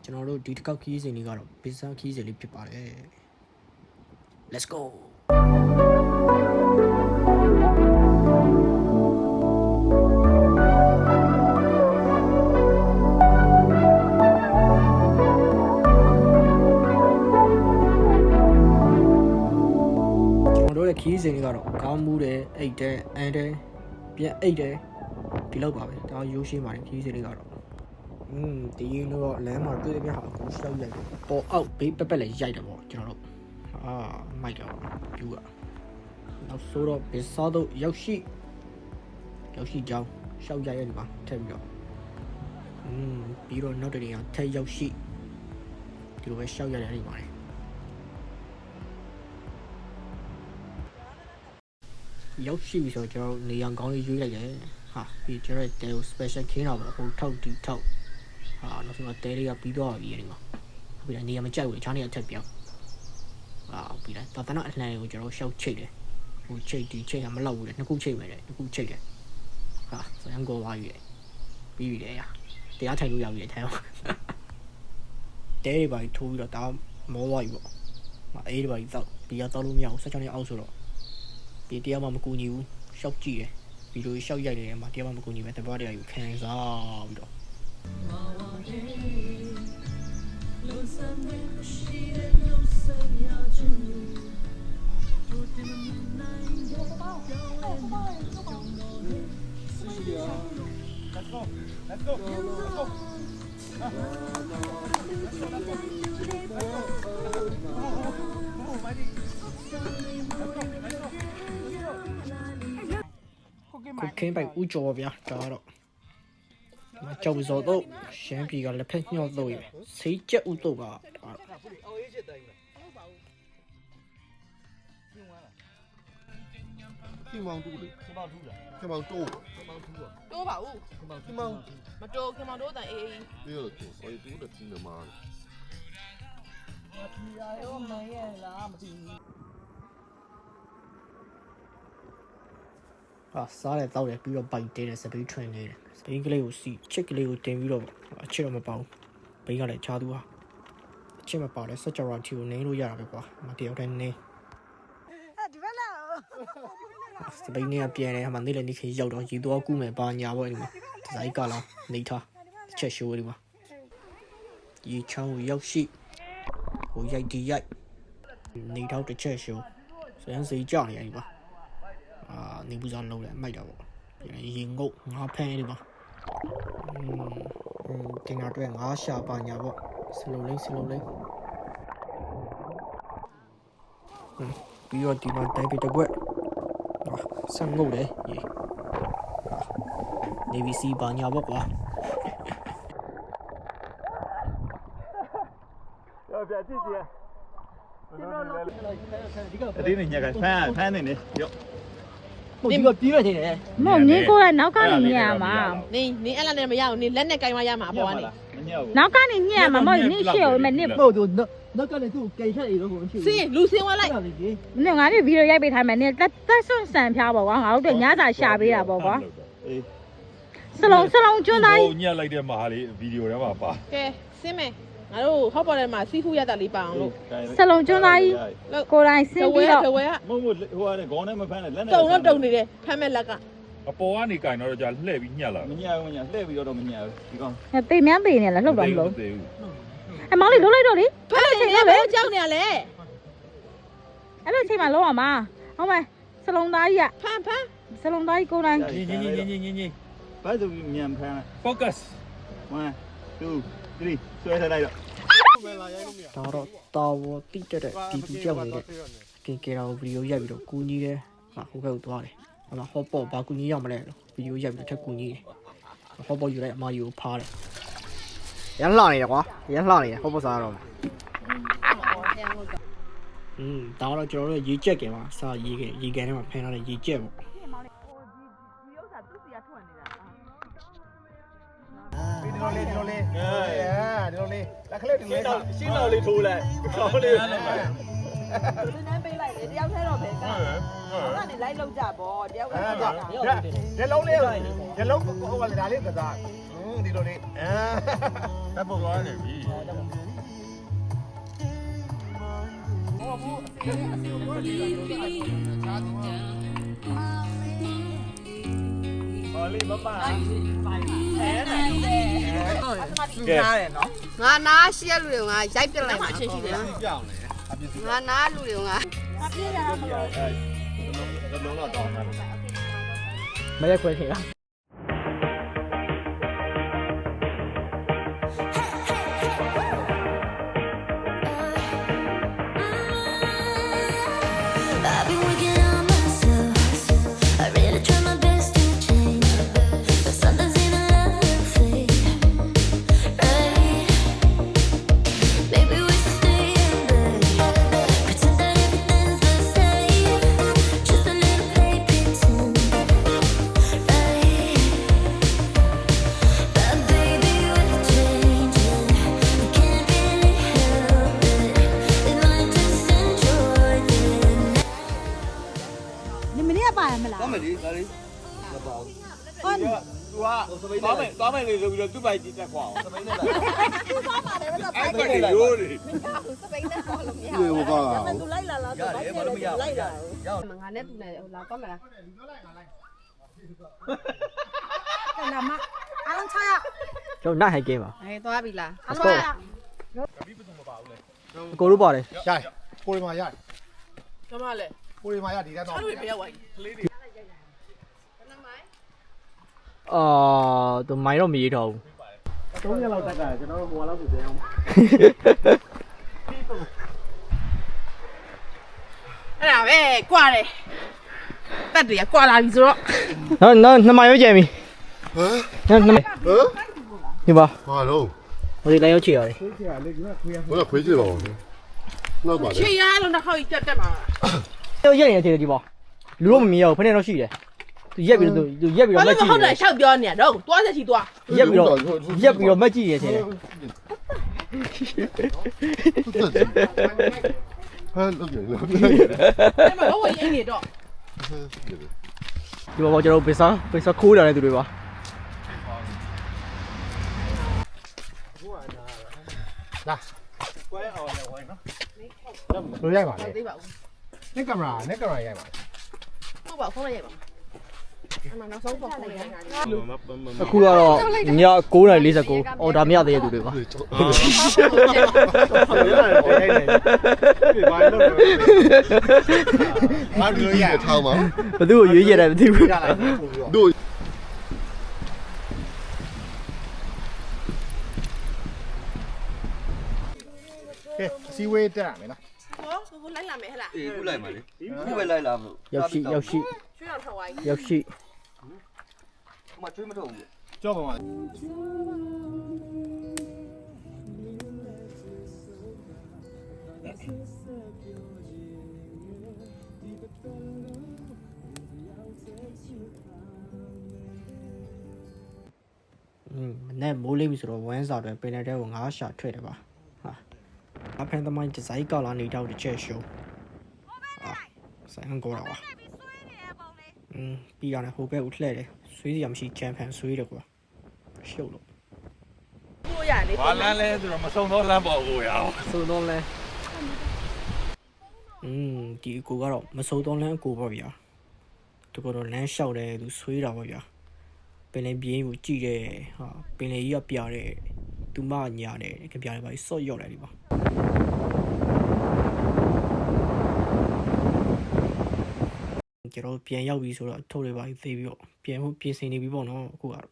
ကျွန်တော်တို့ဒီတစ်ခေါက်ခီးစဉ်လေးကတော့ဘစ်ဆာခီးစဉ်လေးဖြစ်ပါတယ် Let's go ခီးစဉ်တွေကတော့ကောင်းမှုတယ်အိတ်တယ်အန်တယ်ပြန်အိတ်တယ်ဒီလောက်ပါပဲဒါရိုးရှင်းပါတယ်ခီးစဉ်တွေကတော့ဒီရင်တော့လမ်းမှာတွေ့တဲ့ပြဟာအကူရှောက်ရိုက်တယ်ပေါ်အောက်ဘေးပက်ပက်လည်းရိုက်တယ်ပေါ့ကျွန်တော်တို့မိုက်တော့ပြူကနောက်ဆိုတော့ဘစ်ဆော့တော့ရောက်ရှိကြောင်းရှောက်ရိုက်ရတယ်ပါထပ်ပြီးတော့ပြီးတော့နောက်တရင်ထပ်ရောက်ရှိဒီလိုပဲရှောက်ရိုက်ရတယ်ပါတယ်ရောက်ရှိပြီဆိုတော့ကျွန်တော်နေရန်ကောင်းလေးရွေးလိုက်တယ်ဟာပြီးကျွန်တော်တဲကို special ခင်းတာပေါ့ဟိုထောက်ဒီထောက်နောက်ဆုံးတော့တဲလေးကပြီးတော့ပြီဒီမှာပြီးတော့နေရမကြိုက်ဘူးချားနေအထက်ပြောင်းပြီးတော့တော်တော်အလှန်ကိုကျွန်တော်ရှောက်ချိတ်တယ်ဟိုချိတ်ဒီချိတ်ကမလောက်ဘူးလေနှစ်ခုချိတ်မယ်လေနှစ်ခုချိတ်တယ်ဆိုရင်ကိုသွားပြီပြီးပြီလေတရားထိုင်လို့ရပြီလေထိုင်အောင်တဲတွေပါထိုးပြီးတော့ဒါမောသွားပြီပေါ့အေးတွေပါတော့ပြီးတော့လို့မရဘူး16နှစ်အောက်ဆိုတော့ဒီတရားမှမကူညီဘူးရှောက်ကြည့်တယ်ဗီဒီယိုရှောက်ရိုက်နေတယ်မှာတရားမှမကူညီပဲတပတ်တရားယူခံစားပြီးတော့ခုခင်းပိုက်ဥကြောဗျာဒါတော့ကြောက်စောတော့ရှမ်းပြည်ကလက်ဖက်ညှော့တော့ရစိတ်ကြက်ဥတော့ပါခင်မောင်တူလေခင်မောင်တူလားခင်မောင်တိုးတိုးပါဦးခင်မောင်မတိုးခင်မောင်တိုးတန်အေးအေးပြောလို့ဆိုအေးတူတဲ့တင်းမှာဒီရောမရဲ့လားမသိဘူးစားတယ်တောက်တယ်ပြီးတော့ပိုက်တဲတယ်စပိတ်ထွင်နေတယ်စပိတ်ကလေးကိုစီချစ်ကလေးကိုတင်ပြီးတော့အချစ်တော့မပေါဘူးဘိန်းကလည်းချားသူဟာအချစ်မပေါလဲစက်ကြော်ရာချီကိုနေလို့ရတာပဲကွာမတယောက်တည်းနေဒီဘက်လာစပိတ်နေကပြန်တယ်ဟာမနေလည်းနေခေရောက်တော့ရေသွားကူးမယ်ပါညာပေါ့ဒီမှာဒီဇိုင်းကလာနေထားတစ်ချက်ရှိုးဒီမှာရေချောင်းကိုရောက်ရှိဟိုရိုက်ဒီရိုက်နေတော့တစ်ချက်ရှိုးစမ်းစိကြောက်နေရဒီမှာနေပူစားလုံးလဲမိုက်တာပေါ့ရေငုတ်ငါးဖမ်းဒီမှာတင်တာအတွက်ငါးရှာပါညာပေါ့စလုံးလေးပြီးတော့ဒီမှာတိုင်းပြတကွက်ဆက်ငုတ်တယ်ရေနေဗီစီပါညာပေါ့ကွာပြကြည့်ကြည့်ဒီနေ့ညကဖမ်းနေနေရောဒီကပြီးရသေးတယ်မဟုတ်နင်းကိုကနောက်ကနေညံ့မှာနင်းအဲ့လားနဲ့မရဘူးနင်းလက်နဲ့ကင်မရမှာပေါ်ကနေနောက်ကနေညံ့မှာမဟုတ်နင်းရှေ့ကိုမနင်းပို့သူနောက်ကနေသူ့ကိတ်ထက်ရတော့ကိုမရှိဘူးစင်းလူစင်းဝင်လိုက်နင်းငါတို့ဗီဒီယိုရိုက်ပေးထားမယ်နင်းတက်ဆွန့်ဆန်ဖျားပေါ့ကွာငါတို့ညစာရှာပေးတာပေါ့ကွာစလုံးကျွန်းသားကြီးညက်လိုက်တဲ့မှာဟာလေးဗီဒီယိုထဲမှာပါကဲစင်းမယ်ငါတို့ဟော့ပေါ်ထဲမှာစီဖူးရတာလေးပါအောင်လို့စလုံးကျွန်းသားကြီးကိုယ်တိုင်ဆင်းပြီးတော့မဟုတ်ဟိုကခေါင်းနဲ့မဖမ်းနဲ့လက်နဲ့တုံနေတယ်ဖမ်းမဲ့လက်ကအပေါ်ကနေကင်တော့ကြာလှည့်ပြီးညက်လာမညက်ဘူးလှည့်ပြီးတော့မညက်ဘူးဒီကောင်ပေမြန်းပေနေလားလှုပ်တော့မလို့အမောင်လေးလှုပ်လိုက်တော့လေဖမ်းချိန်လည်းပဲကြောက်နေရလေအဲ့လိုချိန်မှလုံးအောင်မဟုတ်မယ်စလုံးသားကြီးကဖမ်းစလုံးသားကြီးကိုယ်တိုင်ညီဘာလို့မြန်ဖမ်း focus 1 2 3ဆွဲထားလိုက်တော့ဒါတော့တာဝတိတက်တဲ့ဒီပီကြောက်နေတဲ့ကင်ကရာကိုဗီဒီယိုရိုက်ပြီးတော့ကူညီတယ်ဟိုဘက်ကိုသွားတယ်ဟိုဟော့ပေါ့ဘာကူညီရမလဲဗီဒီယိုရိုက်ပြီးတော့ထပ်ကူညီတယ်ဟော့ပေါ့ယူလိုက်အမယူကိုဖားတယ်ရမ်းလှနေတယ်ကွာရမ်းလှနေတယ်ဟော့ပေါ့စားတော့ဒါတော့ကျွန်တော်တို့ရေကြက်ကင်ပါစားရေကန်ထဲမှာဖမ်းထားတဲ့ရေကြက်ပေါ့ဒီလိုလေးလက်ခလေးဒီလိုလေးရှင်းတော်လေးထိုးလိုက်ခေါင်းလေး န်းပေးလိုက်လေတယောက်ထဲတော့ပဲကောင်းဟုတ်ကနေလိုက်လောက်ကြပေါ့တယောက်က ရက်လုံးလေးရက်လုံးဟိုကလည်းဒါလေးကစားဒီလိုလေးတပ်ပေါ်သွားနေပြီ ဟောလေးမပါ ငါနားရှိရလူတွေကငါရိုက်ပြလိုက်မှာအချင်းရှိတယ် ကြောက်လေအပြစ်စီ ငါနားလူတွေကငါ လုံးတော့တောင်းတာ မရက်ခွဲခင်လား I've been working on myself. I really try my best to change, but sometimes in love will fade. Right? Maybe we should stay in bed, pretend that everything's the same, just a little play pretend. Right? But baby we're changing, we can't really help it. We might just enjoy the 你们也办没啦？ ကောင်းမယ်လေဒါလေးမပေါ့ 哦， သူကသွားမယ်လေဆိုပြီးတော့သူ့ပိုက်ကြည့်တက်ခွာအောင် စပိန်နဲ့လာအဲ့ဒါလေရိုးလေ စပိန်နဲ့ပေါ်လို့မရ ဒီလိုကောင်းလား သူလိုက်လာလားဆိုတော့လိုက်လာ ငါနဲ့သူနဲ့ဟိုလာတော့မလား 来嘛，阿龙菜呀， ကျွန်တော်နိုင်ဟိုက်ကင်းပါ ဟဲ့သွားပြီလား let's go အကိုတို့ပါတယ် ရတယ်ကိုရီမာရတယ် ကမလည်း ကိုရီမာရဒီတန်းတော့ အဲ့လိုပြရောက်သွားပြီ သူမိုင်းတော့မရေးတော့ဘူး 3ရက်လောက်တက်ကကျွန်တော်တို့ဟိုလောက်ဆိုပြန်အောင် အဲ့ဒါပဲကွာတယ်တက်တယ်ကွာလာပြီဆိုတော့ နော်နှစ်မိုင်ပဲကျန်ပြီ ဟမ် နှစ်မိုင် ဟမ် ဒီပါ ဟာလုံး ဟိုဒီလိုက်ရောက်ချီရတယ် ဘယ်ခွေးကြည့်ပါဦးနောက်ပါလေ ချေရလုံးတစ်ခေါက်ကြီးတက်မှာ ရောက်ရက်နေတယ်ဒီပါလူတော့မမြင်ရဘူးဖက်နေတော့ရှိတယ်သူရက်ပြီးတော့သူရက်ပြီး ဘာ တော့မ လို့ က်ကြည့် ဟုတ် တ တယ် ယ် ရှောက်ပြောနေရတော့သွားချက်ချီသွား ရက်ပြီးတော့မက်ကြည့်ရချင်းတယ် ဟမ်လုပ်ကြလို့ အဲ့မှာတော့ဝင်နေတော့ ဒီပါကျွန်တော်ပစ္စခိုးတာတဲ့သူတွေပါ ကွဲအောင်ရဝိုင်းနော်လိုရိုက်ပါလေ သိပါဦး နဲ့ကင်မရာရိုက်ပါ ဟုတ်ပါဖုန်းလိုက်ရပါအမှနောက်ဆုံးပေါ်ဖုန်းလိုက်ရ အခုကတော့ည9:49အော်ဒါမရသေးတဲ့သူတွေပါ ငါတို့ရ ထောင်းပါ ဘသူ့ကိုရွေးရတယ်မသိဘူး ရလိုက်ပို့ပြီးတော့ တို့ ကဲအစည်းဝေးတက်ရမယ်နော် ဟိုလိုက်လာမယ်ဟဲ့လား အေးခုလိုက်ပါလေခုပဲလိုက်လာမလို့ ရောက်ရှိ ရွှေအောင်ထောက်ဝိုင်း ရောက်ရှိ မချွေးမထုတ်ဘူး ကြောက်ပါမှာ မနေ့မိုးလေးပြီဆိုတော့ဝမ်းစာတွေပင်တဲ့ကိုငါးရှာထွက်တယ်ပါဟာအဖန်သမိုင်းဒီဇိုင်းကောက်လာနေတော့တစ်ချက်ရှိုးဆိုင်ဟန်ကောတာပါပြီးရတယ်ဟိုဘက်ဦးလှဲ့တယ်ဆွေးစရာမရှိချန်ပီယံဆွေးတယ်ကွာရှုပ်လို့ ပို့ရလေ ဘာလန်းလဲဆိုတော့မဆုံးတော့လမ်းပေါ်ကိုရအောင် ဆိုတော့လဲဒီအကိုကတော့မစိုးတော့လန်းအကိုပေါ့ဗျာသူကတော့လမ်းလျှောက်တယ်သူဆွေးတာပေါ့ဗျာပင်လယ်ပြင်းကိုကြည့်တယ်ဟာပင်လယ်ကြီးကပြတယ်သူမညာတယ်ကြပြတယ်ပါဆော့ရောက်တယ်ဒီပါကျွန်တော်ပြန်ရောက်ပြီဆိုတော့ထုတ်တွေပါသေးပြီးတော့ပြန်ဖို့ပြင်ဆင်နေပြီပေါ့နော်အခုကတော့